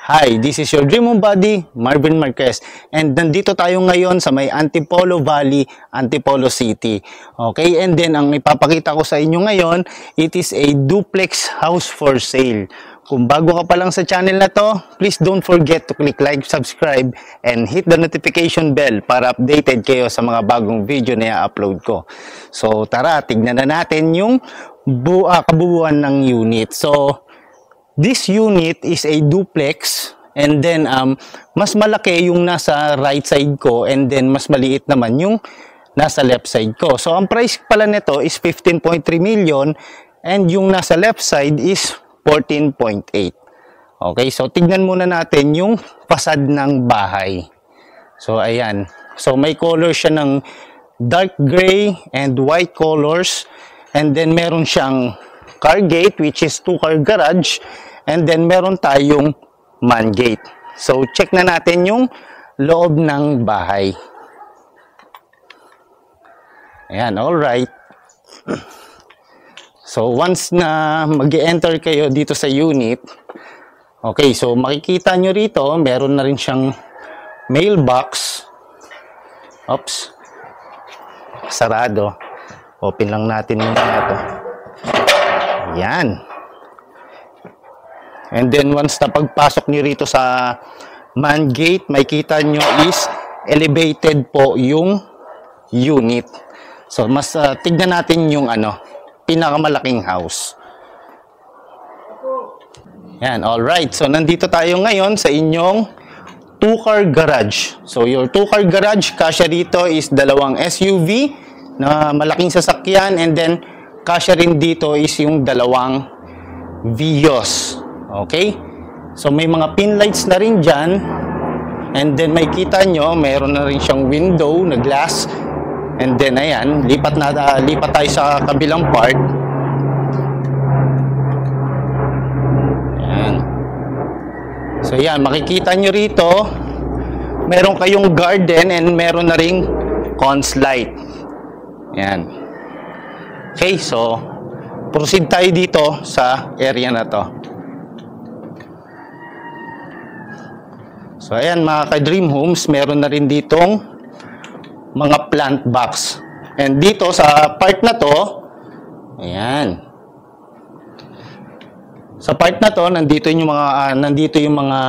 Hi, this is your Dream Home Buddy, Marvin Marquez. And nandito tayo ngayon sa may Antipolo Valley, Antipolo City. Okay, and then ang ipapakita ko sa inyo ngayon, it is a duplex house for sale. Kung bago ka pa lang sa channel na to, please don't forget to click like, subscribe, and hit the notification bell para updated kayo sa mga bagong video na i-upload ko. So tara, tignan na natin yung kabuuan ng unit. So this unit is a duplex, and then mas malaki yung nasa right side ko, and then mas maliit naman yung nasa left side ko. So ang price pala nito is 15.3 million, and yung nasa left side is 14.8. Okay, so tignan muna natin yung fasad ng bahay. So ayan, so may color siya ng dark gray and white colors, and then meron siyang car gate which is 2-car garage. And then, meron tayong man gate. So, check na natin yung loob ng bahay. Ayan, alright. So, once na mag-enter kayo dito sa unit, okay, so makikita nyo rito, meron na rin siyang mailbox. Oops. Sarado. Open lang natin muna ito. Ayan. And then once na pagpasok niyo rito sa man gate, makikita nyo is elevated po yung unit. So mas tignan natin yung pinakamalaking house. Yan, all right. So nandito tayo ngayon sa inyong 2-car garage. So your 2-car garage, kasya dito is dalawang SUV na malaking sasakyan, and then kasya rin dito is yung dalawang Vios. Okay? So, may mga pin lights na rin dyan. And then, may kita nyo, mayroon na rin siyang window na glass. And then, ayan, lipat tayo sa kabilang part. Ayan. So, ayan, makikita nyo rito, meron kayong garden and meron na ring cons light. Ayan. Okay, so, proceed tayo dito sa area na to. So, ayan mga ka-Dream Homes, meron na rin ditong mga plant box. And dito sa part na to, ayan. Sa part na to, nandito yung mga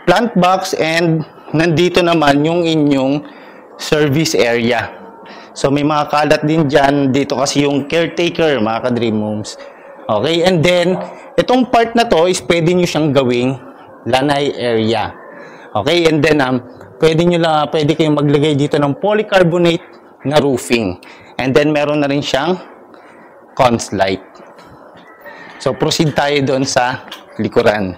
plant box, and nandito naman yung inyong service area. So, may mga kalat din dyan. Dito kasi yung caretaker, mga ka-Dream Homes. Okay, and then, itong part na to is pwede nyo siyang gawing lanay area. Okay, and then pwede kayong maglagay dito ng polycarbonate na roofing. And then meron na rin siyang cons light. So proceed tayo doon sa likuran.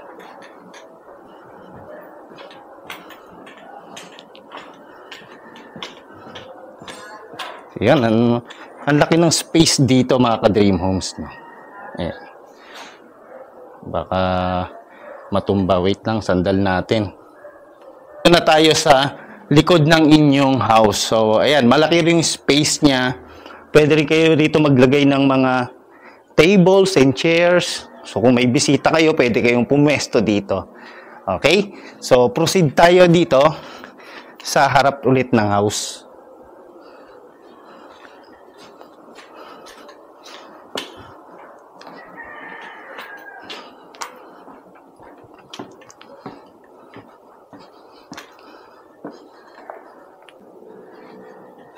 Yan, ang laki ng space dito mga ka-Dream Homes, no? Ayan. Baka matumba. Wait lang, sandal natin. Ito na tayo sa likod ng inyong house. So, ayan, malaki rin yung space niya. Pwede rin kayo dito maglagay ng mga tables and chairs. So, kung may bisita kayo, pwede kayong pumwesto dito. Okay? So, proceed tayo dito sa harap ulit ng house.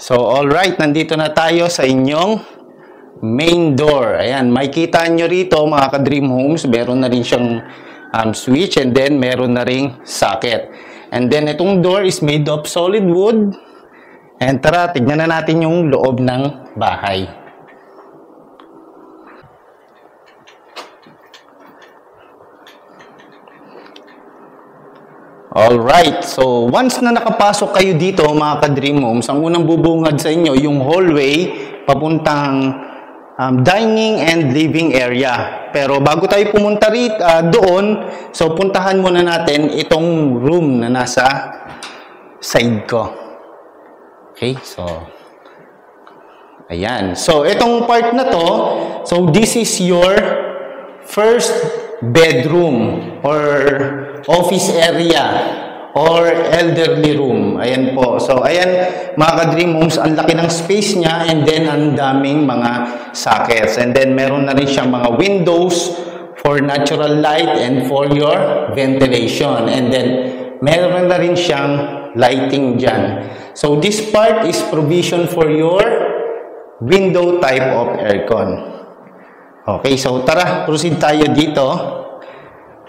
So, alright, nandito na tayo sa inyong main door. Ayan, makikita nyo rito mga ka-Dream Homes, meron na rin siyang switch, and then meron na ring socket. And then, itong door is made of solid wood. And tara, tignan na natin yung loob ng bahay. Alright, so once na nakapasok kayo dito mga ka-Dream Homes, ang unang bubungad sa inyo yung hallway papuntang dining and living area. Pero bago tayo pumunta doon, so puntahan muna natin itong room na nasa side ko. Okay, so ayan. So itong part na to, so this is your first bedroom or office area or elderly room. Ayan po. So, ayan, mga ka-dream homes, ang laki ng space niya, and then ang daming mga sockets. And then, meron na rin siyang mga windows for natural light and for your ventilation. And then, meron na rin siyang lighting dyan. So, this part is provision for your window type of aircon. Okay, so tara, proceed tayo dito.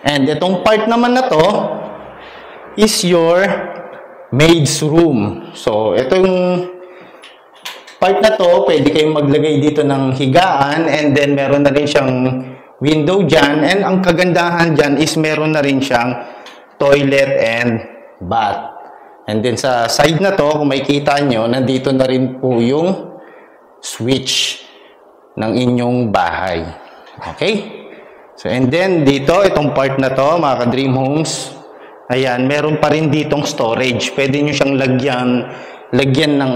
And itong part naman na to is your maid's room. So, itong part na to, pwede kayong maglagay dito ng higaan, and then meron na rin siyang window dyan, and ang kagandahan dyan is meron na rin siyang toilet and bath. And then sa side na to, kung makikita nyo, nandito na rin po yung switch ng inyong bahay. Okay? So, and then dito, itong part na to, mga ka-dream homes, ayan, meron pa rin ditong storage. Pwede nyo siyang lagyan ng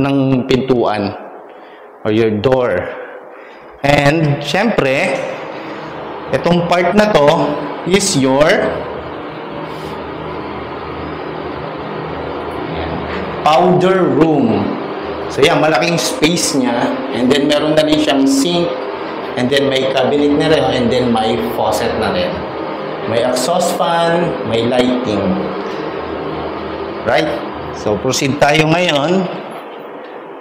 ng pintuan or your door. And syempre, itong part na to is your powder room. So yan, malaking space niya, and then meron na rin siyang sink, and then may cabinet na rin, and then may faucet na rin. May exhaust fan, may lighting. Right? So, proceed tayo ngayon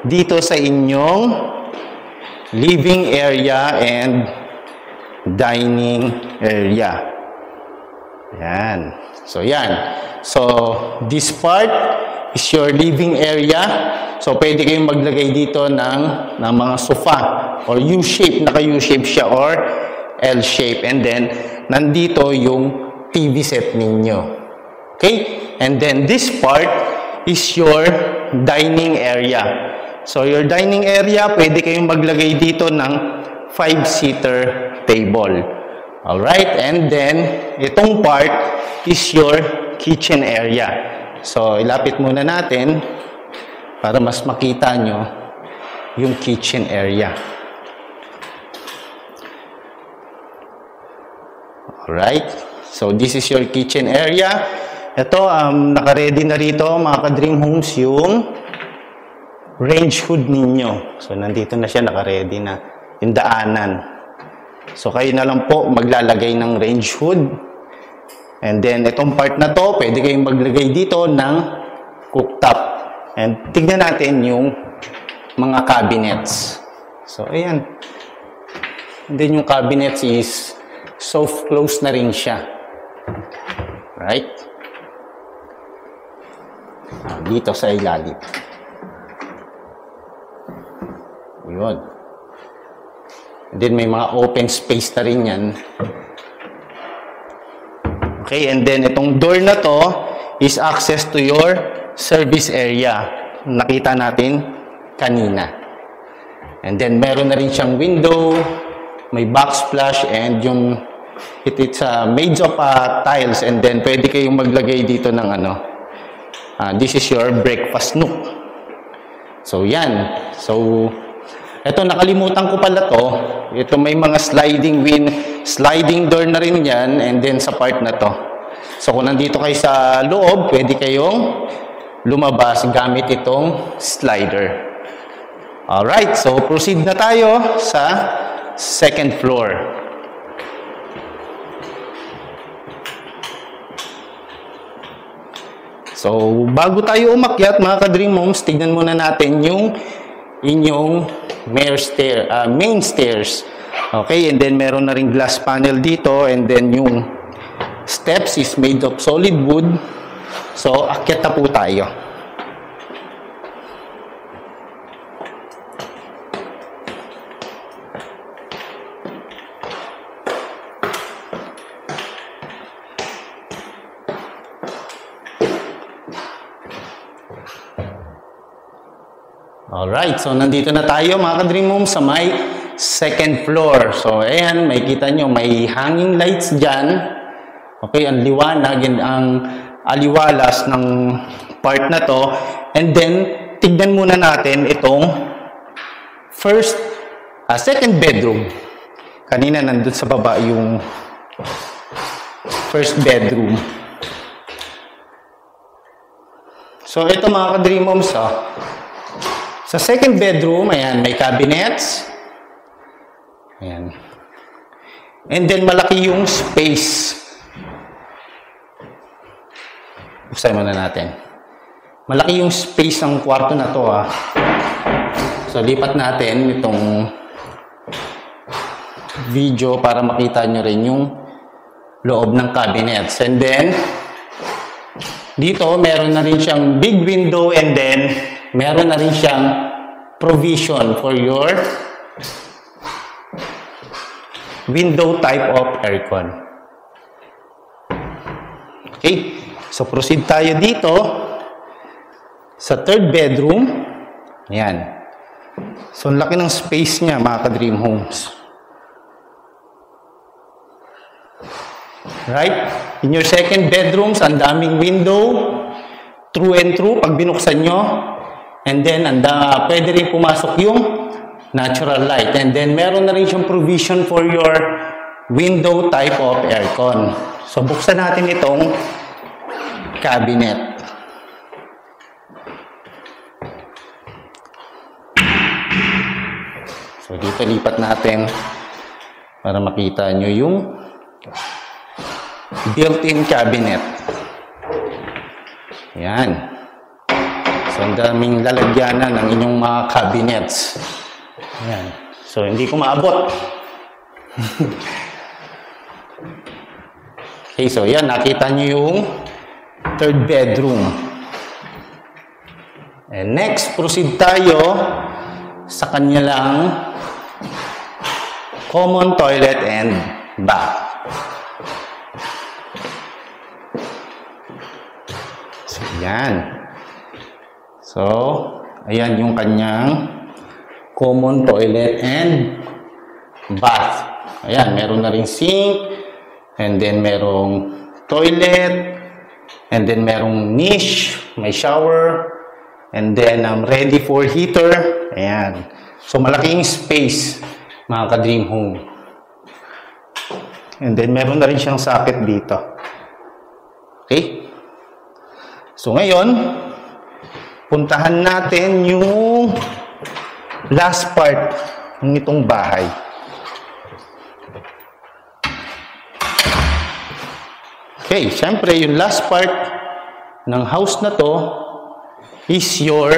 dito sa inyong living area and dining area. Yan. So, yan. So, this part is your living area. So, pwede kayong maglagay dito ng mga sofa or U-shape, naka-U-shape siya or L-shape. And then, nandito yung TV set ninyo. Okay? And then, this part is your dining area. So, your dining area, pwede kayong maglagay dito ng 5-seater table. Alright? And then, itong part is your kitchen area. So, ilapit muna natin para mas makita nyo yung kitchen area. Alright? So, this is your kitchen area. Ito, naka-ready na rito, mga ka-dream homes, yung range hood ninyo. So, nandito na siya, naka-ready na yung daanan. So, kayo na lang po maglalagay ng range hood. And then, itong part na to, pwede kayong maglagay dito ng cooktop. And tignan natin yung mga cabinets. So, ayan. And then, yung cabinets is soft close na rin siya. Right? Dito sa ilalim. Yun. And then may mga open space na rin yan. Okay, and then itong door na to is access to your service area. Nakita natin kanina. And then meron na rin siyang window, may backsplash, and yung it's made of tiles, and then pwede kayong maglagay dito ng this is your breakfast nook. So yan. So eto, nakalimutan ko pala to. Ito may mga sliding door na rin yan, and then sa part na to. So kung nandito kayo sa loob, pwede kayong lumabas gamit itong slider. Alright, so proceed na tayo sa second floor. So, bago tayo umakyat, mga ka-dream homes, tignan muna natin yung inyong main stairs. Okay, and then meron na ring glass panel dito, and then yung steps is made of solid wood. So, akyat na po tayo. Alright, so nandito na tayo, mga ka-dream homes, sa may second floor. So, ayan, may kita nyo, may hanging lights dyan. Okay, ang liwanag and ang aliwalas ng part na to. And then, tignan muna natin itong second bedroom. Kanina nandun sa baba yung first bedroom. So, ito mga ka-dream homes, sa second bedroom, ayan, may cabinets. Ayan. And then, malaki yung space. Buksan muna natin. Malaki yung space ng kwarto na to, So, lipat natin itong video para makita nyo rin yung loob ng cabinets. And then, dito, meron na rin siyang big window and then, meron na rin siyang provision for your window type of aircon. Okay, so proceed tayo dito sa third bedroom. Ayan. So, ang laki ng space niya, mga ka-dream homes. Right? In your second bedrooms, ang daming window, through and through, pag binuksan nyo. And then, pwede rin pumasok yung natural light. And then, meron na rin siyang provision for your window type of aircon. So, buksan natin itong cabinet. So, dito lipat natin para makita nyo yung built-in cabinet. Yan. So, ang daming lalagyanan ng inyong mga cabinets. Yan. So, hindi ko maabot. Okay, so yan. Nakita nyo yung third bedroom. And next, proceed tayo sa kanilang common toilet and bath. So, yan. So, ayan yung kanyang common toilet and bath. Ayan, meron na ring sink, and then merong toilet, and then merong niche, may shower, and then ready for heater. Ayan. So, malaking space, mga ka-dream home. And then, meron na rin siyang socket dito. Okay? So, ngayon, puntahan natin yung last part ng itong bahay. Okay, syempre, yung last part ng house na to is your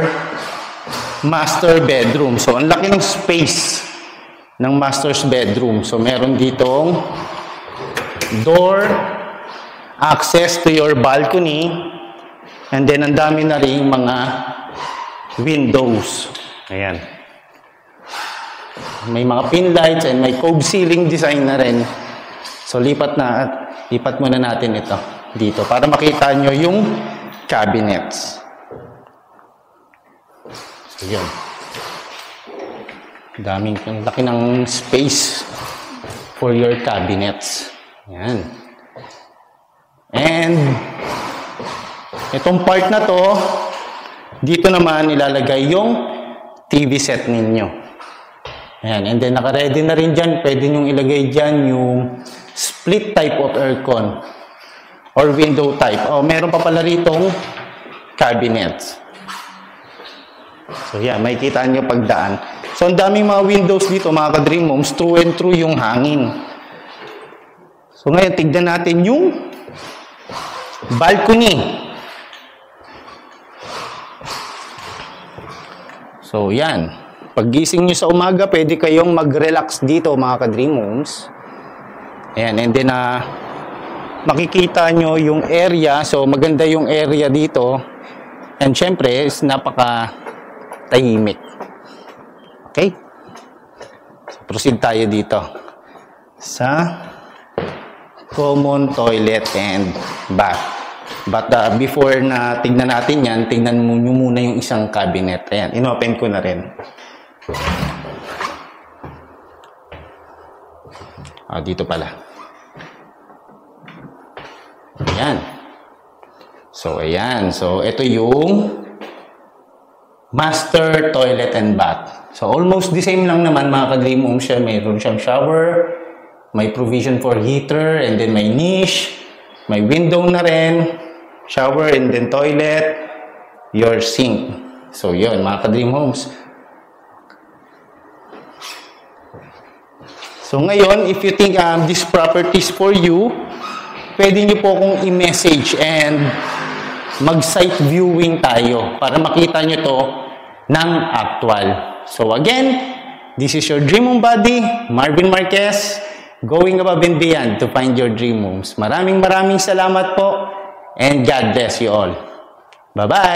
master bedroom. So, ang laki ng space ng master's bedroom. So, meron ditong door, access to your balcony, and then, ang dami na rin mga windows. Ayan. May mga pin lights and may cove ceiling design na rin. So, lipat muna natin ito dito para makita nyo yung cabinets. So, yun. Ang laki ng space for your cabinets. Ayan. And, itong part na to, dito naman ilalagay yung TV set ninyo. Ayan. And then, naka-ready na rin dyan. Pwede nyong ilagay dyan yung split type of aircon or window type. Oh, meron pa pala ritong cabinets. So, yeah, makikita nyo pagdaan. So, ang daming mga windows dito, mga ka-dream homes, through and through yung hangin. So, ngayon, tignan natin yung balcony. So, yan. Paggising nyo sa umaga, pwede kayong mag-relax dito, mga ka-dream homes. Ayan, and then, makikita nyo yung area. So, maganda yung area dito. And, syempre, is napaka-tahimik. Okay? So, proceed tayo dito sa common toilet and bath. But before na tignan natin yan, tignan nyo muna yung isang cabinet. Ayan, inopen ko na rin. Dito pala. Ayan. So, ayan. So, ito yung master toilet and bath. So, almost the same lang naman, mga ka-dream homes siya. Mayroon siyang shower, may provision for heater, and then may niche, may window na rin, shower and then toilet, your sink. So yun mga ka-dream homes. So ngayon, if you think this property is for you, pwede nyo po akong i-message and mag-site viewing tayo para makita nyo to ng actual. So again, this is your Dream Home Buddy, Marvin Marquez, going above and beyond to find your dream homes. Maraming salamat po and God bless you all. Bye-bye!